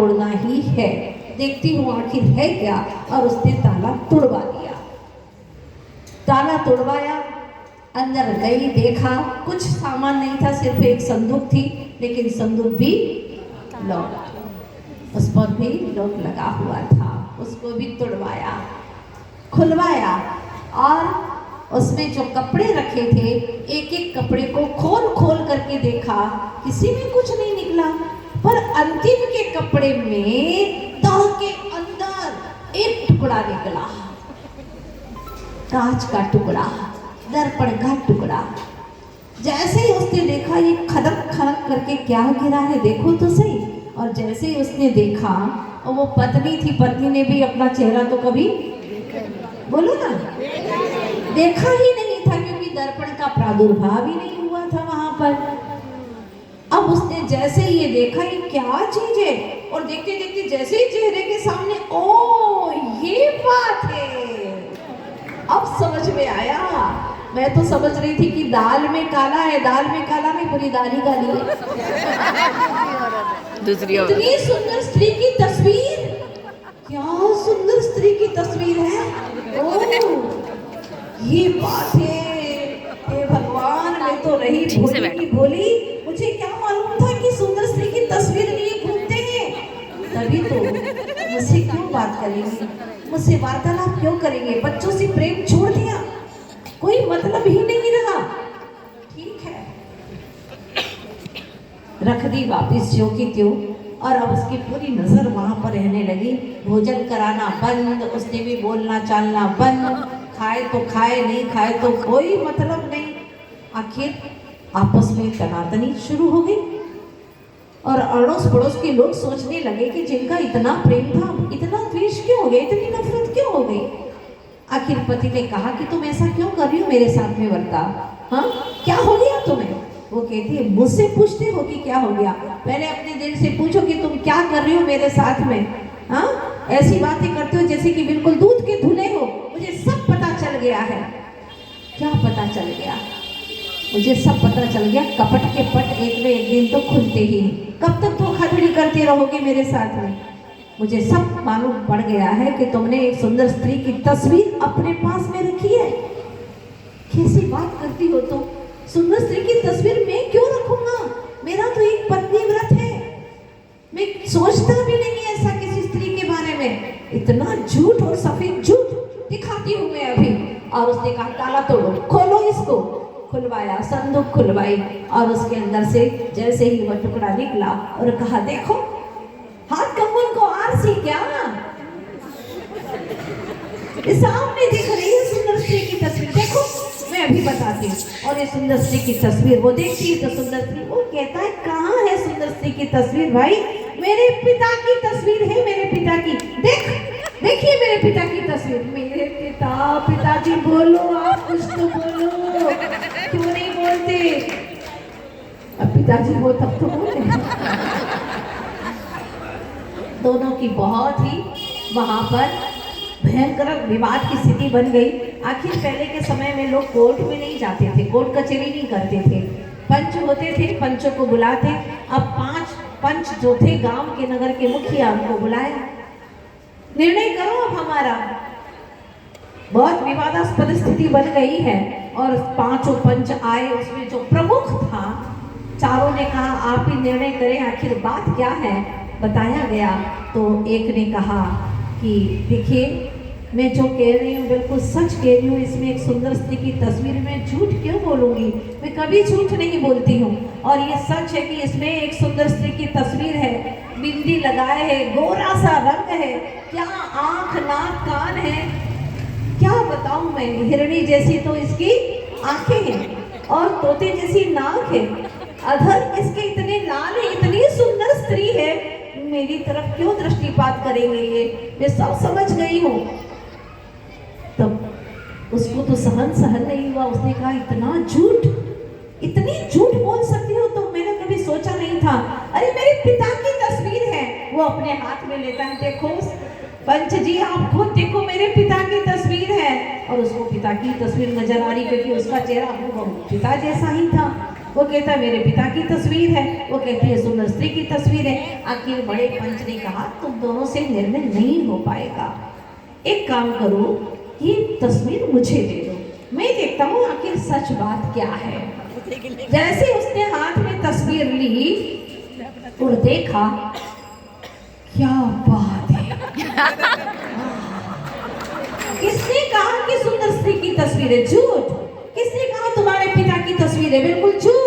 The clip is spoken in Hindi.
तोड़ना ही है, देखती हूँ आखिर है क्या। और उसने ताला तोड़वा दिया। ताला तोड़वाया, अंदर गई, देखा कुछ सामान नहीं था, सिर्फ एक संदूक थी, लेकिन संदूक भी लॉक, उस पर भी लॉक लगा हुआ था। उसको भी तोड़वाया, खुलवाया और उसमें जो कपड़े रखे थे, एक एक कपड़े को खोल खोल करके देखा, किसी में कुछ नहीं निकला। पर अंतिम के कपड़े में तह के अंदर एक टुकड़ा निकला, कांच का टुकड़ा, दर्पण का टुकड़ा। जैसे ही उसने देखा, ये खदक खदक करके क्या गिरा है, देखो तो सही। और जैसे ही उसने देखा, और वो पत्नी थी, पत्नी ने भी अपना चेहरा तो कभी, बोलो ना, देखा ही नहीं था, क्योंकि दर्पण का प्रादुर्भाव ही नहीं हुआ था वहां पर। अब उसने जैसे ही ये देखा, ये क्या चीज है, और देखते देखते जैसे ही चेहरे के सामने, ओ ये बात है, अब समझ में आया। मैं तो समझ रही थी कि दाल में काला है, दाल में काला नहीं, पूरी दाल ही काली है। दूसरी और इतनी सुंदर स्त्री की तस्वीर, क्या सुंदर स्त्री की तस्वीर है। ओ ये बात है, हे भगवान, मैं तो रही भोली भोली, मुझे क्या मालूम था कि सुंदर स्त्री की तस्वीर लिए घूमते हैं। तभी तो मुझसे क्यों बात करेंगे, मुझसे वार्तालाप क्यों करेंगे, बच्चों से प्रेम छोड़ दिया, कोई मतलब ही नहीं रहा। ठीक है, रख दी वापिस ज्यों की त्यों, और अब उसकी पूरी नजर वहां पर रहने लगी। भोजन कराना बंद, उसने भी बोलना चालना बंद, खाए तो खाए, नहीं खाए तो कोई मतलब नहीं। आखिर आपस में तनातनी शुरू हो गई, और अड़ोस पड़ोस के लोग सोचने लगे कि जिनका इतना प्रेम था, इतना द्वेष क्यों हो गया, इतनी नफरत क्यों हो गई। आखिर पति ने कहा कि तुम ऐसा क्यों कर रही हो मेरे साथ में बर्ताव, हाँ क्या हो गया तुम्हें। वो कहती है, मुझसे पूछते हो कि क्या हो गया, पहले अपने दिल से पूछो कि तुम क्या कर रही हो मेरे साथ में। हाँ, ऐसी बातें करते हो जैसे कि बिल्कुल दूध के धुले हो। मुझे सब पता चल गया है। क्या पता चल गया? मुझे सब पता चल गया, कपट के पट एक न एक दिन तो खुलते ही। कब तक धोखाधड़ी करते रहोगे मेरे साथ में? मुझे सब मालूम पड़ गया है कि तुमने एक सुंदर स्त्री की तस्वीर अपने पास में रखी है। कैसी बात करती हो तुम? सुंदर स्त्री की तस्वीर मैं क्यों रखूंगा? मेरा तो एक पत्नी व्रत है, मैं सोचता भी नहीं ऐसा किसी स्त्री के बारे में। इतना झूठ और सफेद झूठ दिखाती हूँ मैं अभी। और उसने कहा, ताला तोड़ो, खोलो इसको। खुलवाया, संदूक खुलवाई, और उसके अंदर से जैसे ही वह टुकड़ा निकला और कहा, देखो हाथ कंगन को आरसी क्या, सामने दिख रही है सुंदर स्त्री की तस्वीर, देखो मैं अभी बताती हूँ। और ये सुंदर स्त्री की तस्वीर वो देखती है तो सुंदर स्त्री, वो कहता है, कहाँ है सुंदर स्त्री की तस्वीर भाई? मेरे पिता की तस्वीर है, मेरे पिता की, देखिए मेरे पिता की तस्वीर। मेरे पिता, पिताजी बोलो, आप कुछ तो बोलो, क्यों नहीं बोलते? अब पिताजी हो तब तो बोले। दोनों की बहुत ही वहां पर भयंकर विवाद की स्थिति बन गई। आखिर पहले के समय में लोग कोर्ट में नहीं जाते थे, कोर्ट कचहरी नहीं करते थे, पंच होते थे, पंचों को बुलाते। अब 5 पंच जो थे गांव के, नगर के मुखिया, उनको बुलाया, निर्णय करो अब हमारा। बहुत विवादास्पद स्थिति बन गई है। और 5 पंच आए, उसमें जो प्रमुख था, चारों ने कहा, आप ही निर्णय करें, आखिर बात क्या है। बताया गया तो एक ने कहा कि देखिए, मैं जो कह रही हूँ बिल्कुल सच कह रही हूँ, इसमें एक सुंदर स्त्री की तस्वीर में झूठ क्यों बोलूँगी, मैं कभी झूठ नहीं बोलती हूँ। और ये सच है कि इसमें एक सुंदर स्त्री की तस्वीर है, बिंदी लगाए है, गोरा सा रंग है, क्या आँख नाक कान है, क्या बताऊँ मैं। हिरणी जैसी तो इसकी आंखें हैं, और तोते जैसी नाक है, अधर इसके इतने लाल है, इतनी सुंदर स्त्री है, मेरी तरफ क्यों दृष्टिपात करेंगे ये, मैं सब समझ गई हूँ। तब उसको तो सहन नहीं हुआ, उसने कहा, इतना झूठ, इतनी झूठ बोल सकती हो तो मैंने कभी सोचा नहीं था। अरे मेरे पिता की तस्वीर है। वो अपने हाथ में लेता है, देखो पंच जी आप खुद देखो, मेरे पिता की तस्वीर है। और उसको पिता की तस्वीर नजर आ रही, क्योंकि उसका चेहरा पिता जैसा ही था। वो कहता मेरे पिता की तस्वीर है, वो कहती है सुंदर स्त्री की तस्वीर है। आखिर बड़े पंच ने कहा तुम दोनों से निर्णय नहीं हो पाएगा, एक काम करो, ये तस्वीर मुझे दे दो, मैं देखता हूँ आखिर सच बात क्या है। जैसे उसने हाथ में तस्वीर ली और देखा, क्या बात है। किसने कहा कि सुंदर स्त्री की तस्वीर है? झूठ। किसने कहा तुम्हारे पिता की तस्वीर है? बिल्कुल झूठ।